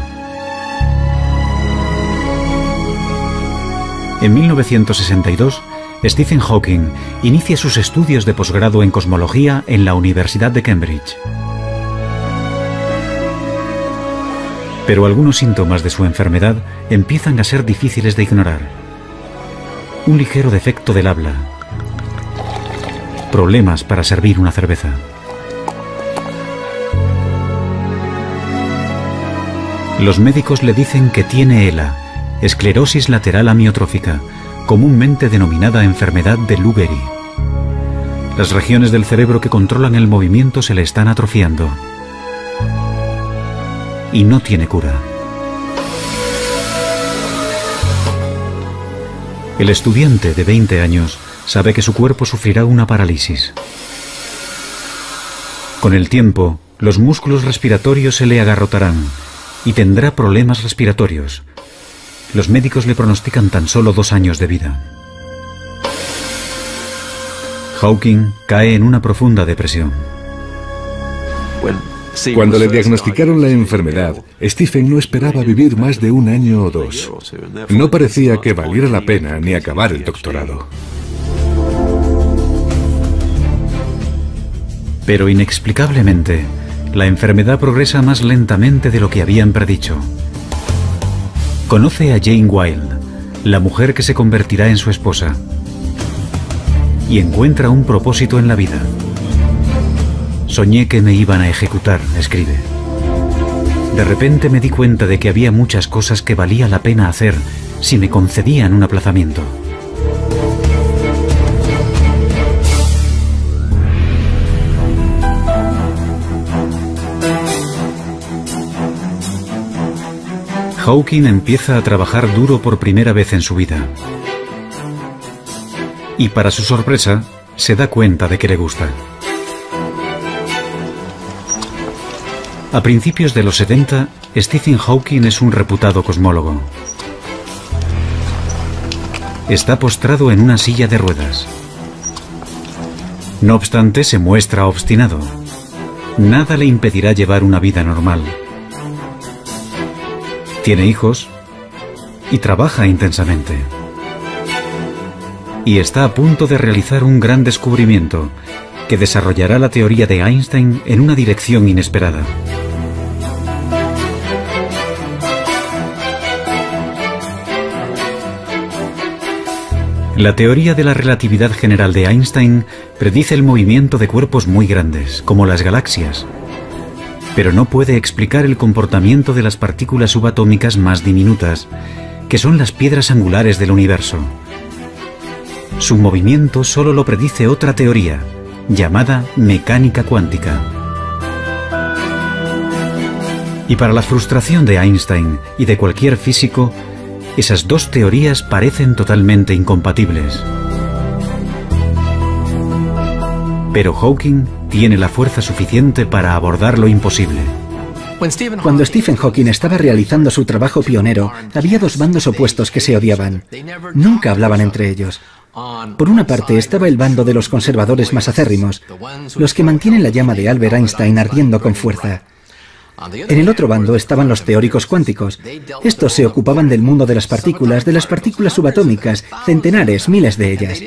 En 1962, Stephen Hawking inicia sus estudios de posgrado en cosmología en la Universidad de Cambridge. Pero algunos síntomas de su enfermedad empiezan a ser difíciles de ignorar. Un ligero defecto del habla, problemas para servir una cerveza. Los médicos le dicen que tiene ELA, esclerosis lateral amiotrófica, comúnmente denominada enfermedad de Lou Gehrig. Las regiones del cerebro que controlan el movimiento se le están atrofiando. Y no tiene cura. El estudiante de 20 años sabe que su cuerpo sufrirá una parálisis. Con el tiempo, los músculos respiratorios se le agarrotarán y tendrá problemas respiratorios. Los médicos le pronostican tan solo 2 años de vida. Hawking cae en una profunda depresión. Cuando le diagnosticaron la enfermedad, Stephen no esperaba vivir más de 1 año o 2. No parecía que valiera la pena ni acabar el doctorado. Pero inexplicablemente, la enfermedad progresa más lentamente de lo que habían predicho. Conoce a Jane Wilde, la mujer que se convertirá en su esposa, y encuentra un propósito en la vida. Soñé que me iban a ejecutar, escribe. De repente me di cuenta de que había muchas cosas que valía la pena hacer si me concedían un aplazamiento. Hawking empieza a trabajar duro por primera vez en su vida. Y para su sorpresa, se da cuenta de que le gusta. A principios de los 70, Stephen Hawking es un reputado cosmólogo. Está postrado en una silla de ruedas. No obstante, se muestra obstinado. Nada le impedirá llevar una vida normal. Tiene hijos y trabaja intensamente. Y está a punto de realizar un gran descubrimiento que desarrollará la teoría de Einstein en una dirección inesperada. La teoría de la relatividad general de Einstein predice el movimiento de cuerpos muy grandes, como las galaxias, pero no puede explicar el comportamiento de las partículas subatómicas más diminutas, que son las piedras angulares del universo. Su movimiento solo lo predice otra teoría, llamada mecánica cuántica. Y para la frustración de Einstein y de cualquier físico, esas dos teorías parecen totalmente incompatibles. Pero Hawking tiene la fuerza suficiente para abordar lo imposible. Cuando Stephen Hawking estaba realizando su trabajo pionero, había 2 bandos opuestos que se odiaban. Nunca hablaban entre ellos. Por una parte estaba el bando de los conservadores más acérrimos, los que mantienen la llama de Albert Einstein ardiendo con fuerza. En el otro bando estaban los teóricos cuánticos. Estos se ocupaban del mundo de las partículas subatómicas, centenares, miles de ellas.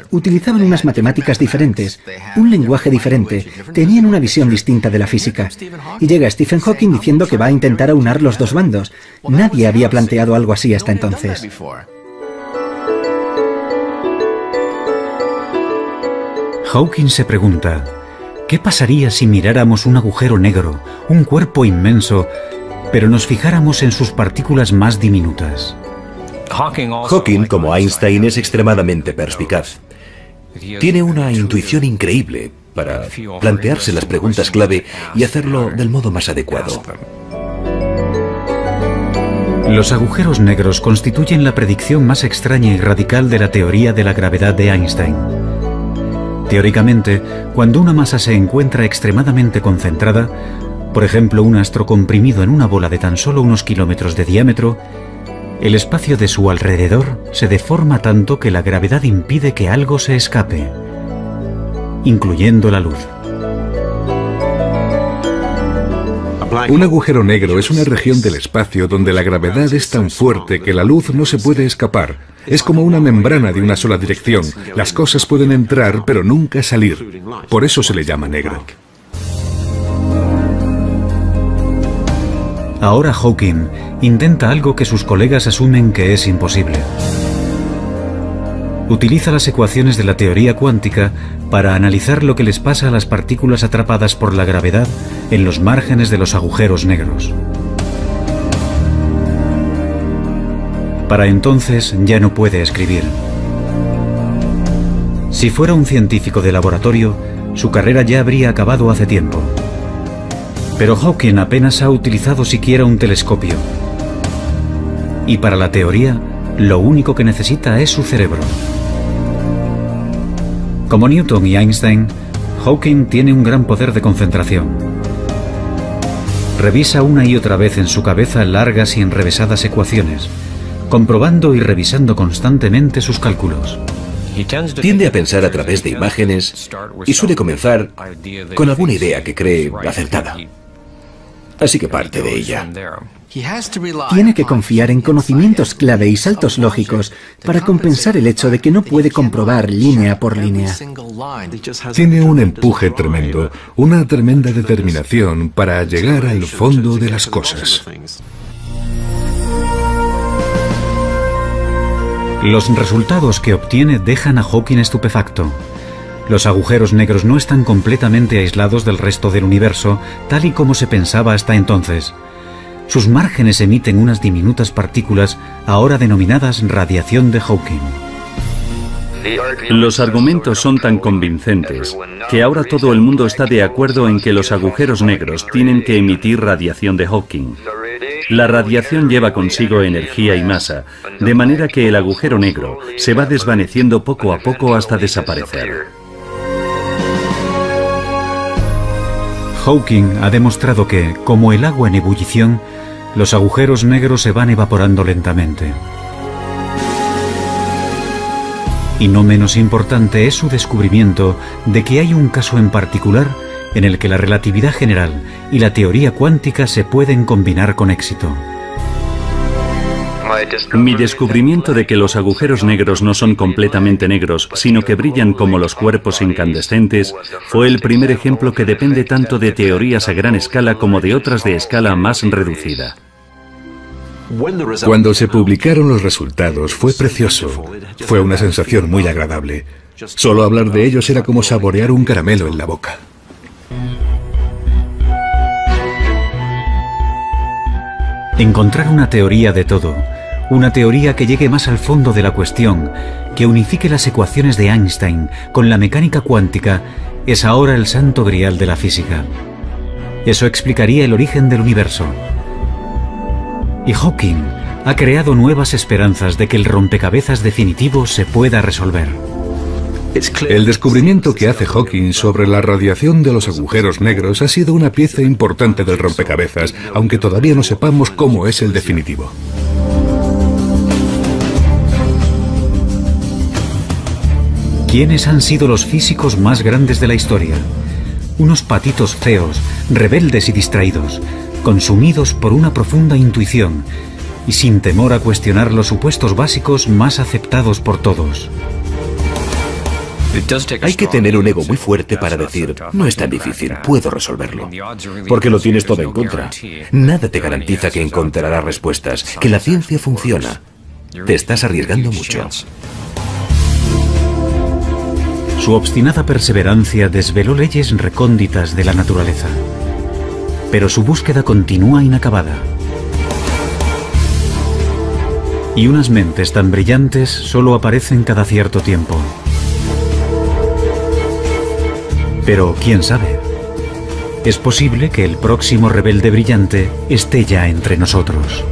Utilizaban unas matemáticas diferentes, un lenguaje diferente, tenían una visión distinta de la física. Y llega Stephen Hawking diciendo que va a intentar aunar los 2 bandos. Nadie había planteado algo así hasta entonces. Hawking se pregunta: ¿qué pasaría si miráramos un agujero negro, un cuerpo inmenso, pero nos fijáramos en sus partículas más diminutas? Hawking, como Einstein, es extremadamente perspicaz. Tiene una intuición increíble para plantearse las preguntas clave y hacerlo del modo más adecuado. Los agujeros negros constituyen la predicción más extraña y radical de la teoría de la gravedad de Einstein. Teóricamente, cuando una masa se encuentra extremadamente concentrada, por ejemplo un astro comprimido en una bola de tan solo unos kilómetros de diámetro, el espacio de su alrededor se deforma tanto que la gravedad impide que algo se escape, incluyendo la luz. Un agujero negro es una región del espacio donde la gravedad es tan fuerte que la luz no se puede escapar. Es como una membrana de una sola dirección. Las cosas pueden entrar, pero nunca salir. Por eso se le llama negro. Ahora Hawking intenta algo que sus colegas asumen que es imposible. utiliza las ecuaciones de la teoría cuántica para analizar lo que les pasa a las partículas atrapadas por la gravedad en los márgenes de los agujeros negros. Para entonces ya no puede escribir. Si fuera un científico de laboratorio, su carrera ya habría acabado hace tiempo. Pero Hawking apenas ha utilizado siquiera un telescopio. Y para la teoría, lo único que necesita es su cerebro. Como Newton y Einstein, Hawking tiene un gran poder de concentración. Revisa una y otra vez en su cabeza largas y enrevesadas ecuaciones, comprobando y revisando constantemente sus cálculos. Tiende a pensar a través de imágenes y suele comenzar con alguna idea que cree acertada. Así que parte de ella. Tiene que confiar en conocimientos clave y saltos lógicos para compensar el hecho de que no puede comprobar línea por línea. Tiene un empuje tremendo, una tremenda determinación para llegar al fondo de las cosas. Los resultados que obtiene dejan a Hawking estupefacto. Los agujeros negros no están completamente aislados del resto del universo, tal y como se pensaba hasta entonces. Sus márgenes emiten unas diminutas partículas, ahora denominadas radiación de Hawking. Los argumentos son tan convincentes que ahora todo el mundo está de acuerdo en que los agujeros negros tienen que emitir radiación de Hawking. La radiación lleva consigo energía y masa, de manera que el agujero negro se va desvaneciendo poco a poco hasta desaparecer. Hawking ha demostrado que, como el agua en ebullición, los agujeros negros se van evaporando lentamente. Y no menos importante es su descubrimiento de que hay un caso en particular en el que la relatividad general y la teoría cuántica se pueden combinar con éxito. Mi descubrimiento de que los agujeros negros no son completamente negros, sino que brillan como los cuerpos incandescentes, fue el primer ejemplo que depende tanto de teorías a gran escala como de otras de escala más reducida. Cuando se publicaron los resultados fue precioso. Fue una sensación muy agradable. Solo hablar de ellos era como saborear un caramelo en la boca. Encontrar una teoría de todo, una teoría que llegue más al fondo de la cuestión, que unifique las ecuaciones de Einstein con la mecánica cuántica, es ahora el santo grial de la física. Eso explicaría el origen del universo. Y Hawking ha creado nuevas esperanzas de que el rompecabezas definitivo se pueda resolver. El descubrimiento que hace Hawking sobre la radiación de los agujeros negros ha sido una pieza importante del rompecabezas, aunque todavía no sepamos cómo es el definitivo. ¿Quiénes han sido los físicos más grandes de la historia? Unos patitos feos, rebeldes y distraídos, consumidos por una profunda intuición y sin temor a cuestionar los supuestos básicos más aceptados por todos. Hay que tener un ego muy fuerte para decir, no es tan difícil, puedo resolverlo. Porque lo tienes todo en contra. Nada te garantiza que encontrarás respuestas, que la ciencia funciona. Te estás arriesgando mucho. Su obstinada perseverancia desveló leyes recónditas de la naturaleza. Pero su búsqueda continúa inacabada. Y unas mentes tan brillantes solo aparecen cada cierto tiempo. Pero, ¿quién sabe? Es posible que el próximo rebelde brillante esté ya entre nosotros.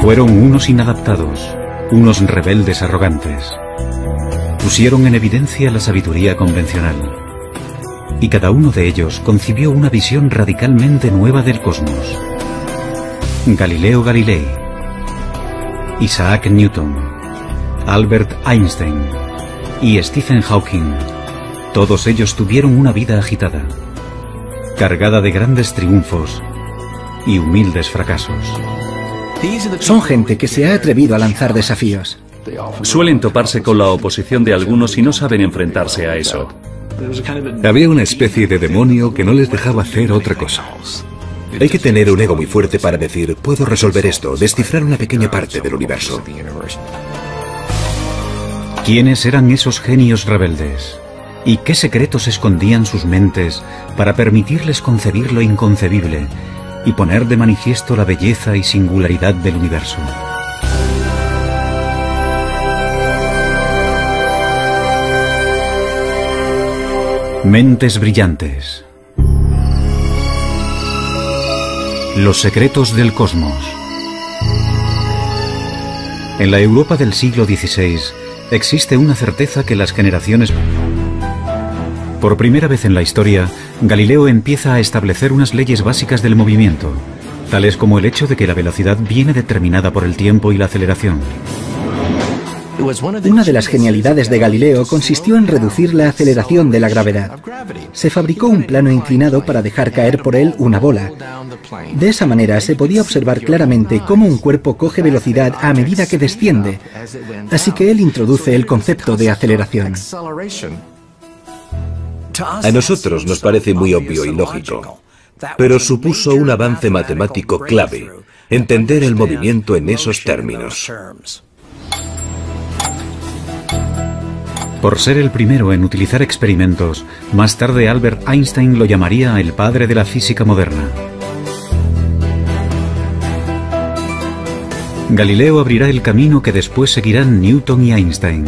Fueron unos inadaptados, unos rebeldes arrogantes. Pusieron en evidencia la sabiduría convencional, y cada uno de ellos concibió una visión radicalmente nueva del cosmos. Galileo Galilei, Isaac Newton, Albert Einstein y Stephen Hawking, todos ellos tuvieron una vida agitada, cargada de grandes triunfos y humildes fracasos. Son gente que se ha atrevido a lanzar desafíos. Suelen toparse con la oposición de algunos y no saben enfrentarse a eso. Había una especie de demonio que no les dejaba hacer otra cosa. Hay que tener un ego muy fuerte para decir, puedo resolver esto, descifrar una pequeña parte del universo. ¿Quiénes eran esos genios rebeldes? ¿Y qué secretos escondían sus mentes para permitirles concebir lo inconcebible y poner de manifiesto la belleza y singularidad del universo? Mentes brillantes. Los secretos del cosmos. En la Europa del siglo XVI existe una certeza que las generaciones... Por primera vez en la historia, Galileo empieza a establecer unas leyes básicas del movimiento, tales como el hecho de que la velocidad viene determinada por el tiempo y la aceleración. Una de las genialidades de Galileo consistió en reducir la aceleración de la gravedad. Se fabricó un plano inclinado para dejar caer por él una bola. De esa manera se podía observar claramente cómo un cuerpo coge velocidad a medida que desciende. Así que él introduce el concepto de aceleración. A nosotros nos parece muy obvio y lógico, pero supuso un avance matemático clave, entender el movimiento en esos términos. Por ser el primero en utilizar experimentos, más tarde Albert Einstein lo llamaría el padre de la física moderna. Galileo abrirá el camino que después seguirán Newton y Einstein.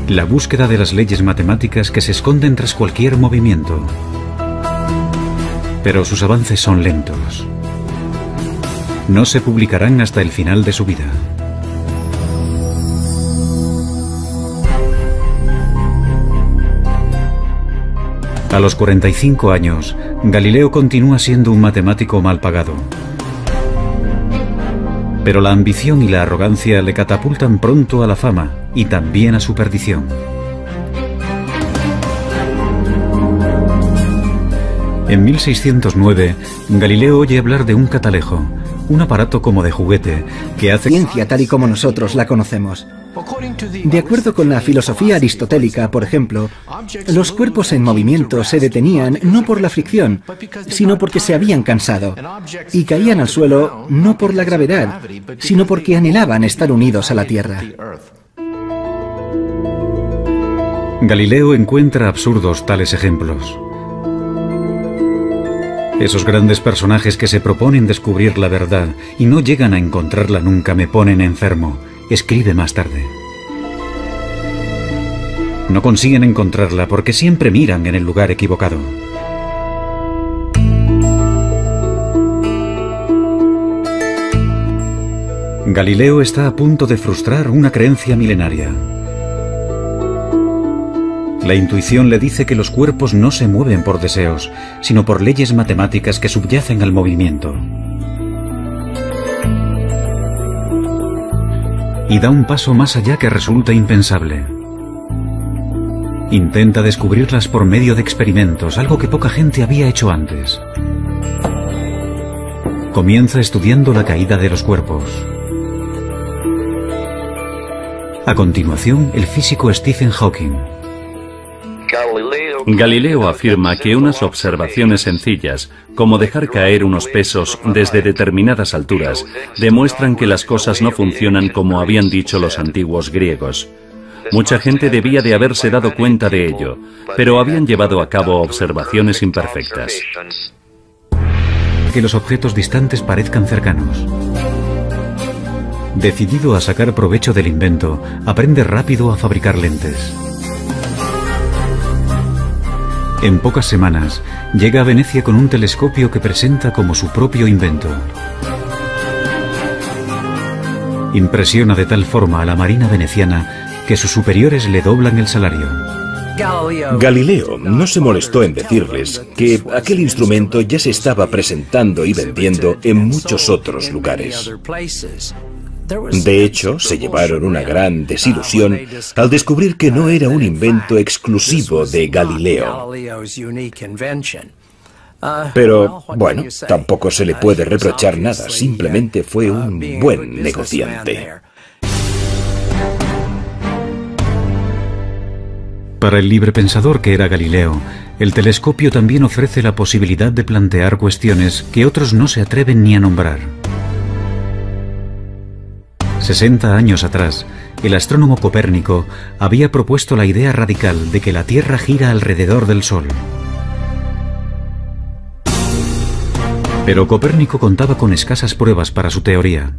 La búsqueda de las leyes matemáticas que se esconden tras cualquier movimiento. Pero sus avances son lentos. No se publicarán hasta el final de su vida. A los 45 años, Galileo continúa siendo un matemático mal pagado. Pero la ambición y la arrogancia le catapultan pronto a la fama y también a su perdición. En 1609, Galileo oye hablar de un catalejo, un aparato como de juguete que hace ciencia tal y como nosotros la conocemos. De acuerdo con la filosofía aristotélica, por ejemplo, los cuerpos en movimiento se detenían no por la fricción, sino porque se habían cansado, y caían al suelo no por la gravedad, sino porque anhelaban estar unidos a la Tierra. Galileo encuentra absurdos tales ejemplos. Esos grandes personajes que se proponen descubrir la verdad y no llegan a encontrarla nunca me ponen enfermo. Escribe más tarde. No consiguen encontrarla porque siempre miran en el lugar equivocado. Galileo está a punto de frustrar una creencia milenaria. La intuición le dice que los cuerpos no se mueven por deseos, sino por leyes matemáticas que subyacen al movimiento. Y da un paso más allá que resulta impensable. Intenta descubrirlas por medio de experimentos, algo que poca gente había hecho antes. Comienza estudiando la caída de los cuerpos. A continuación, el físico Stephen Hawking. Galileo afirma que unas observaciones sencillas, como dejar caer unos pesos desde determinadas alturas, demuestran que las cosas no funcionan como habían dicho los antiguos griegos. Mucha gente debía de haberse dado cuenta de ello, pero habían llevado a cabo observaciones imperfectas. Que los objetos distantes parezcan cercanos. Decidido a sacar provecho del invento, aprende rápido a fabricar lentes. En pocas semanas, llega a Venecia con un telescopio que presenta como su propio invento. Impresiona de tal forma a la marina veneciana que sus superiores le doblan el salario. Galileo no se molestó en decirles que aquel instrumento ya se estaba presentando y vendiendo en muchos otros lugares. De hecho, se llevaron una gran desilusión al descubrir que no era un invento exclusivo de Galileo. Pero, bueno, tampoco se le puede reprochar nada, simplemente fue un buen negociante. Para el librepensador que era Galileo, el telescopio también ofrece la posibilidad de plantear cuestiones que otros no se atreven ni a nombrar. 60 años atrás, el astrónomo Copérnico había propuesto la idea radical de que la Tierra gira alrededor del Sol. Pero Copérnico contaba con escasas pruebas para su teoría.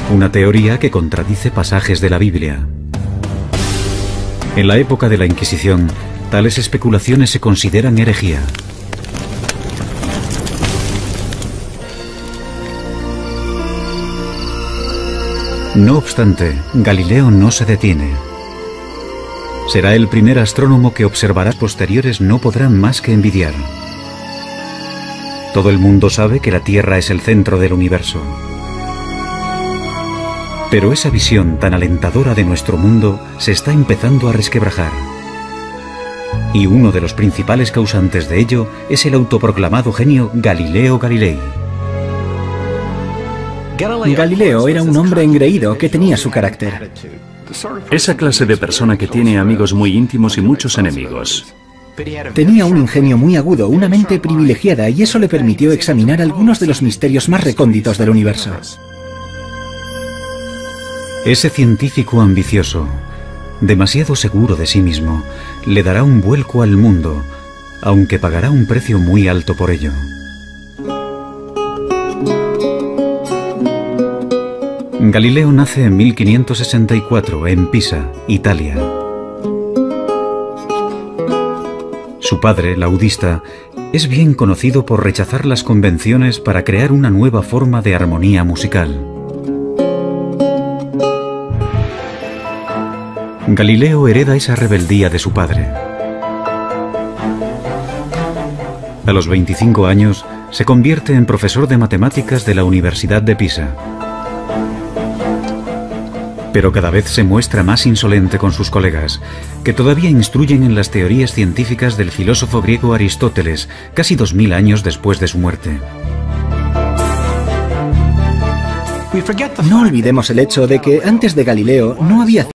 Una teoría que contradice pasajes de la Biblia. En la época de la Inquisición, tales especulaciones se consideran herejía. No obstante, Galileo no se detiene. Será el primer astrónomo que observará posteriores no podrán más que envidiar. Todo el mundo sabe que la Tierra es el centro del universo. Pero esa visión tan alentadora de nuestro mundo se está empezando a resquebrajar. Y uno de los principales causantes de ello es el autoproclamado genio Galileo Galilei. Galileo era un hombre engreído que tenía su carácter. Esa clase de persona que tiene amigos muy íntimos y muchos enemigos. Tenía un ingenio muy agudo, una mente privilegiada, y eso le permitió examinar algunos de los misterios más recónditos del universo. Ese científico ambicioso, demasiado seguro de sí mismo, le dará un vuelco al mundo, aunque pagará un precio muy alto por ello. Galileo nace en 1564 en Pisa, Italia. Su padre, laudista, es bien conocido por rechazar las convenciones para crear una nueva forma de armonía musical. Galileo hereda esa rebeldía de su padre. A los 25 años se convierte en profesor de matemáticas de la Universidad de Pisa. Pero cada vez se muestra más insolente con sus colegas, que todavía instruyen en las teorías científicas del filósofo griego Aristóteles, casi 2000 años después de su muerte. No olvidemos el hecho de que antes de Galileo no había